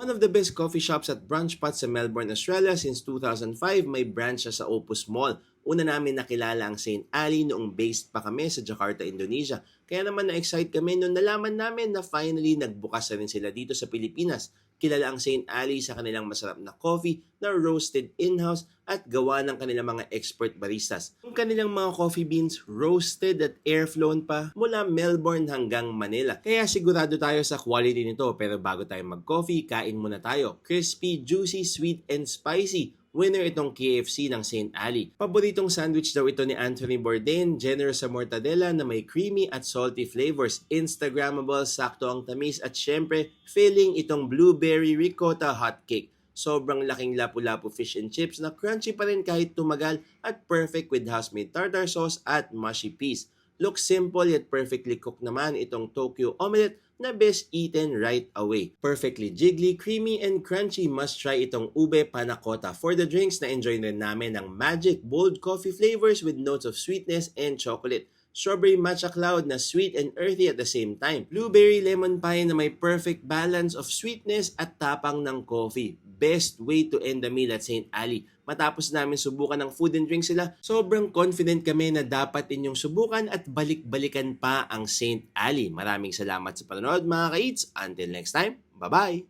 One of the best coffee shops at brunch spots sa Melbourne, Australia since 2005, may branch siya sa Opus Mall. Una namin nakilala ang St. Ali noong based pa kami sa Jakarta, Indonesia. Kaya naman na-excite kami nung nalaman namin na finally nagbukas na rin sila dito sa Pilipinas. Kilala ang St. Ali sa kanilang masarap na coffee na roasted in-house at gawa ng kanilang mga expert baristas. Ang kanilang mga coffee beans roasted at air-flown pa mula Melbourne hanggang Manila. Kaya sigurado tayo sa quality nito, pero bago tayo mag-coffee, kain muna tayo. Crispy, juicy, sweet, and spicy. Winner itong KFC ng St. Ali. Paboritong sandwich daw ito ni Anthony Bourdain, generous sa mortadella na may creamy at salty flavors, Instagrammable, sakto ang tamis at syempre, filling itong blueberry ricotta hotcake. Sobrang laking lapu-lapu fish and chips na crunchy pa rin kahit tumagal at perfect with house-made tartar sauce at mushy peas. Looks simple yet perfectly cooked naman itong Tokyo omelette na best eaten right away. Perfectly jiggly, creamy, and crunchy, must try itong ube panna cotta. For the drinks, na-enjoy rin namin ang magic bold coffee flavors with notes of sweetness and chocolate. Strawberry matcha cloud na sweet and earthy at the same time. Blueberry lemon pie na may perfect balance of sweetness at tapang ng coffee. Best way to end the meal at St. Ali. Matapos namin subukan ng food and drink sila, sobrang confident kami na dapat inyong subukan at balik-balikan pa ang St. Ali. Maraming salamat sa panonood mga ka-eats. Until next time, bye-bye!